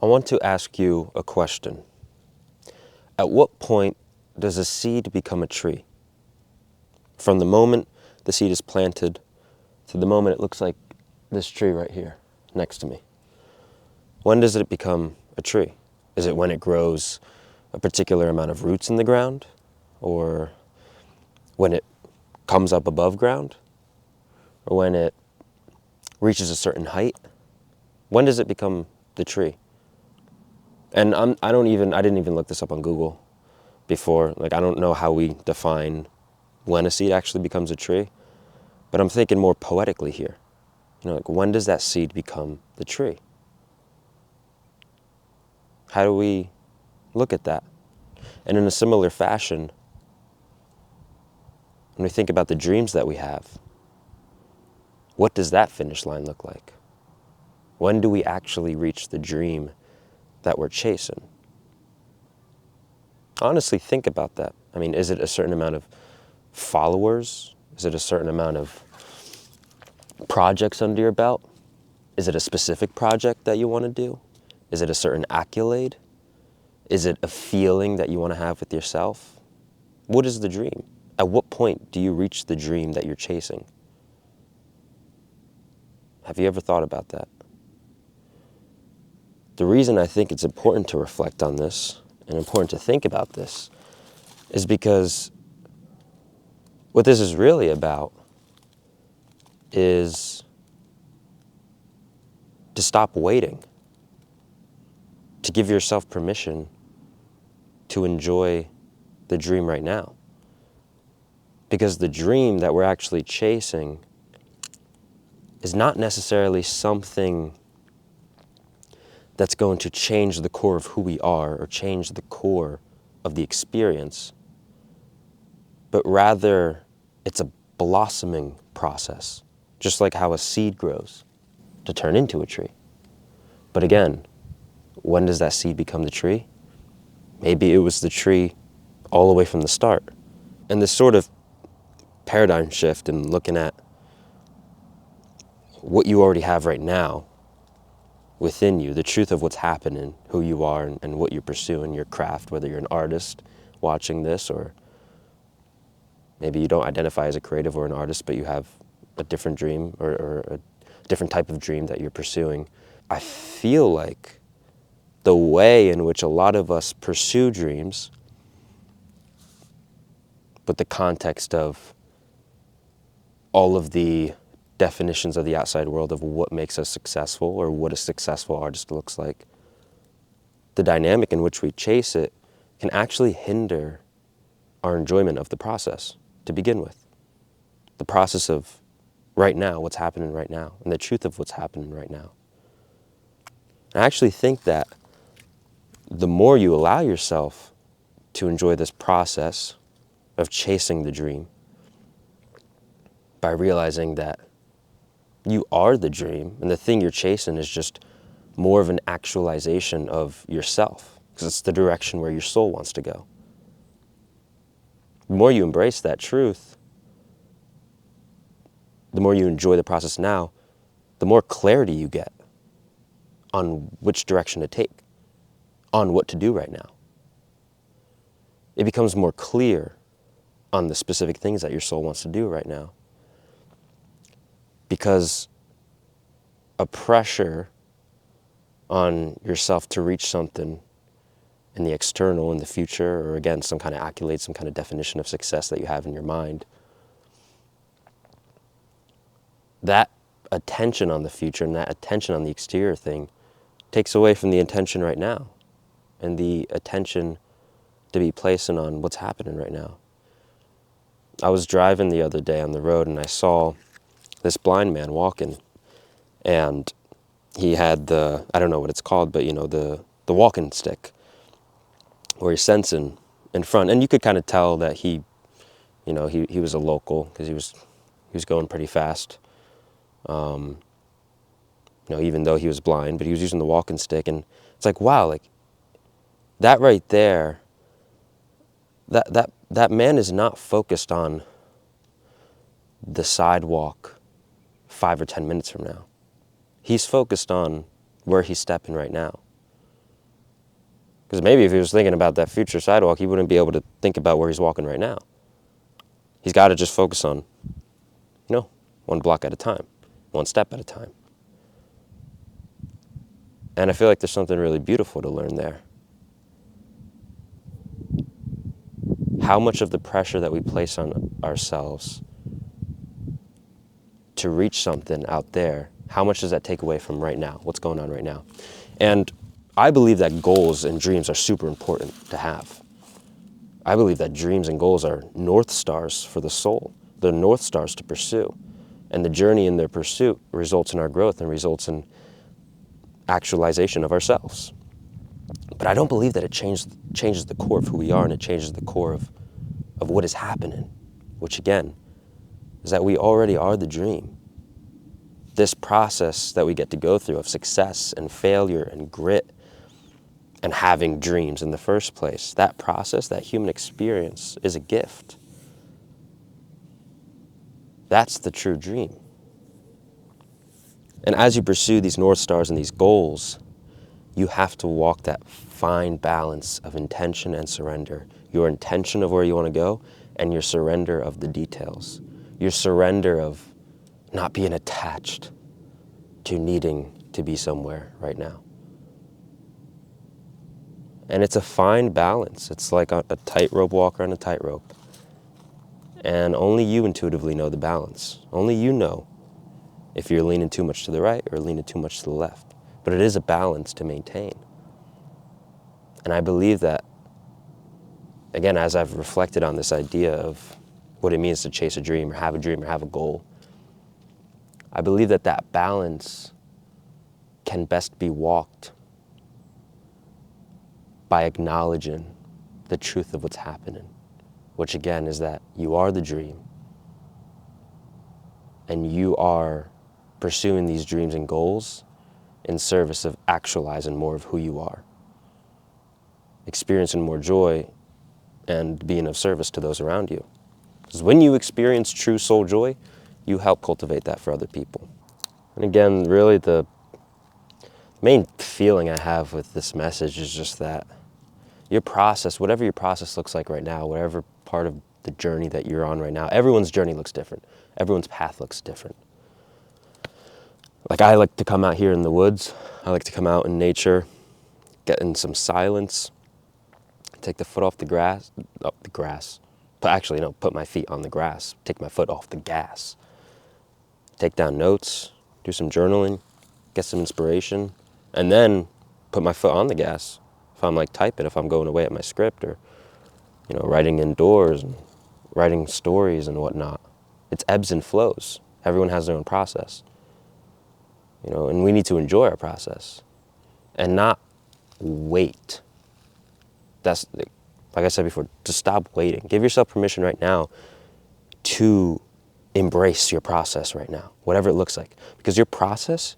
I want to ask you a question. At what point does a seed become a tree? From the moment the seed is planted to the moment it looks like this tree right here next to me. When does it become a tree? Is it when it grows a particular amount of roots in the ground? Or when it comes up above ground? Or when it reaches a certain height? When does it become the tree? And I didn't even look this up on Google before. Like, I don't know how we define when a seed actually becomes a tree, but I'm thinking more poetically here. Like, when does that seed become the tree? How do we look at that? And in a similar fashion, when we think about the dreams that we have, what does that finish line look like? When do we actually reach the dream that we're chasing? Honestly, think about that. I mean, is it a certain amount of followers? Is it a certain amount of projects under your belt? Is it a specific project that you want to do? Is it a certain accolade? Is it a feeling that you want to have with yourself? What is the dream? At what point do you reach the dream that you're chasing? Have you ever thought about that? The reason I think it's important to reflect on this and important to think about this is because what this is really about is to stop waiting, to give yourself permission to enjoy the dream right now. Because the dream that we're actually chasing is not necessarily something that's going to change the core of who we are or change the core of the experience, but rather it's a blossoming process, just like how a seed grows to turn into a tree. But again, when does that seed become the tree? Maybe it was the tree all the way from the start. And this sort of paradigm shift in looking at what you already have right now within you, the truth of what's happening, who you are and what you're pursuing, your craft, whether you're an artist watching this, or maybe you don't identify as a creative or an artist, but you have a different dream or a different type of dream that you're pursuing. I feel like the way in which a lot of us pursue dreams, but the context of all of the definitions of the outside world of what makes us successful or what a successful artist looks like, the dynamic in which we chase it can actually hinder our enjoyment of the process to begin with. The process of right now, what's happening right now, and the truth of what's happening right now. I actually think that the more you allow yourself to enjoy this process of chasing the dream, by realizing that you are the dream and the thing you're chasing is just more of an actualization of yourself, because it's the direction where your soul wants to go. The more you embrace that truth, the more you enjoy the process now, the more clarity you get on which direction to take, on what to do right now. It becomes more clear on the specific things that your soul wants to do right now. Because a pressure on yourself to reach something in the external, in the future, or again, some kind of accolade, some kind of definition of success that you have in your mind, that attention on the future and that attention on the exterior thing takes away from the intention right now and the attention to be placing on what's happening right now. I was driving the other day on the road and I saw this blind man walking, and he had I don't know what it's called, but the walking stick, where he's sensing in front, and you could kind of tell that he was a local, because he was going pretty fast, even though he was blind, but he was using the walking stick, and it's like, wow, like that right there, that man is not focused on the sidewalk 5 or 10 minutes from now. He's focused on where he's stepping right now. Because maybe if he was thinking about that future sidewalk, he wouldn't be able to think about where he's walking right now. He's got to just focus on, one block at a time, one step at a time. And I feel like there's something really beautiful to learn there. How much of the pressure that we place on ourselves to reach something out there, how much does that take away from right now? What's going on right now? And I believe that goals and dreams are super important to have. I believe that dreams and goals are north stars for the soul. They're north stars to pursue. And the journey in their pursuit results in our growth and results in actualization of ourselves. But I don't believe that it changes the core of who we are, and it changes the core of what is happening, which again, is that we already are the dream. This process that we get to go through of success and failure and grit and having dreams in the first place, that process, that human experience is a gift. That's the true dream. And as you pursue these North Stars and these goals, you have to walk that fine balance of intention and surrender. Your intention of where you want to go and your surrender of the details. Your surrender of not being attached to needing to be somewhere right now. And it's a fine balance. It's like a tightrope walker on a tightrope. And only you intuitively know the balance. Only you know if you're leaning too much to the right or leaning too much to the left. But it is a balance to maintain. And I believe that, again, as I've reflected on this idea of what it means to chase a dream or have a goal, I believe that that balance can best be walked by acknowledging the truth of what's happening, which again is that you are the dream and you are pursuing these dreams and goals in service of actualizing more of who you are, experiencing more joy and being of service to those around you. Because when you experience true soul joy, you help cultivate that for other people. And again, really the main feeling I have with this message is just that your process, whatever your process looks like right now, whatever part of the journey that you're on right now, everyone's journey looks different. Everyone's path looks different. Like I like to come out here in the woods. I like to come out in nature, get in some silence, take the foot off the grass, put my feet on the grass, take my foot off the gas, take down notes, do some journaling, get some inspiration, and then put my foot on the gas. If I'm like typing, if I'm going away at my script or, writing indoors and writing stories and whatnot. It's ebbs and flows. Everyone has their own process, and we need to enjoy our process and not wait. That's, like I said before, to stop waiting. Give yourself permission right now to embrace your process right now, whatever it looks like, because your process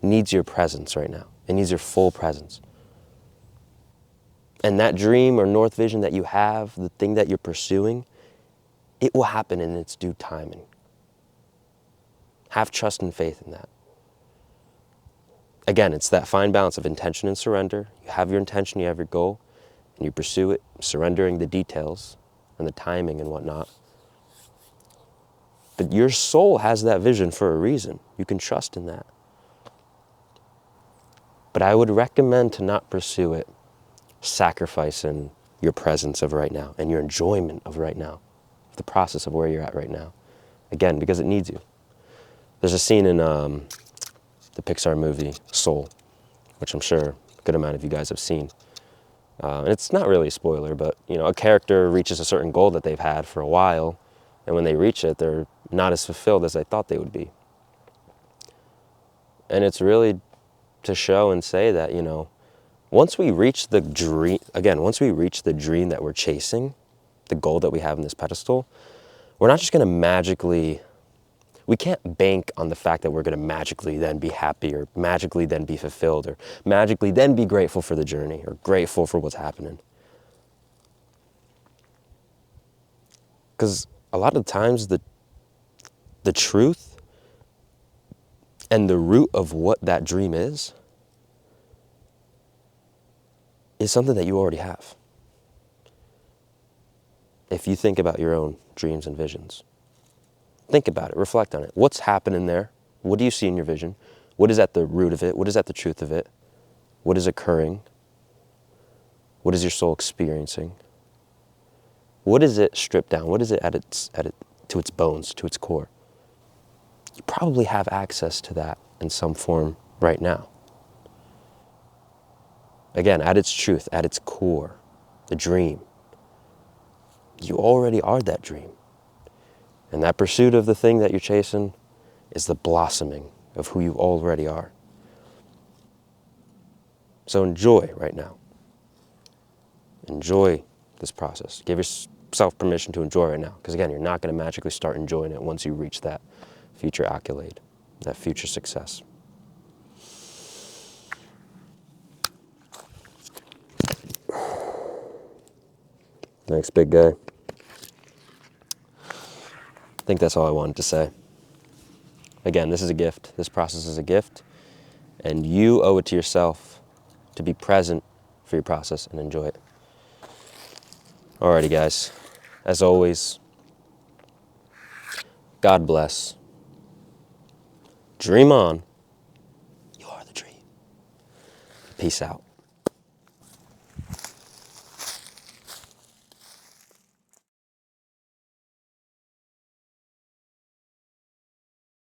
needs your presence right now. It needs your full presence. And that dream or north vision that you have, the thing that you're pursuing, it will happen in its due timing. Have trust and faith in that. Again, it's that fine balance of intention and surrender. You have your intention, you have your goal, and you pursue it, surrendering the details and the timing and whatnot. But your soul has that vision for a reason. You can trust in that. But I would recommend to not pursue it sacrificing your presence of right now and your enjoyment of right now, the process of where you're at right now. Again, because it needs you. There's a scene in the Pixar movie Soul, which I'm sure a good amount of you guys have seen. And it's not really a spoiler, but a character reaches a certain goal that they've had for a while, and when they reach it, they're not as fulfilled as they thought they would be. And it's really to show and say that, once we reach the dream that we're chasing, the goal that we have in this pedestal, we're not just going to we can't bank on the fact that we're going to magically then be happy or magically then be fulfilled or magically then be grateful for the journey or grateful for what's happening. Because a lot of times the truth and the root of what that dream is is something that you already have. If you think about your own dreams and visions, think about it, reflect on it. What's happening there? What do you see in your vision? What is at the root of it? What is at the truth of it? What is occurring? What is your soul experiencing? What is it stripped down? What is it to its bones, to its core? You probably have access to that in some form right now. Again, at its truth, at its core, the dream. You already are that dream. And that pursuit of the thing that you're chasing is the blossoming of who you already are. So enjoy right now. Enjoy this process. Give yourself permission to enjoy right now. Because again, you're not going to magically start enjoying it once you reach that future accolade, that future success. Thanks, big guy. I think that's all I wanted to say. Again, this is a gift. This process is a gift. And you owe it to yourself to be present for your process and enjoy it. Alrighty, guys. As always, God bless. Dream on. You are the dream. Peace out.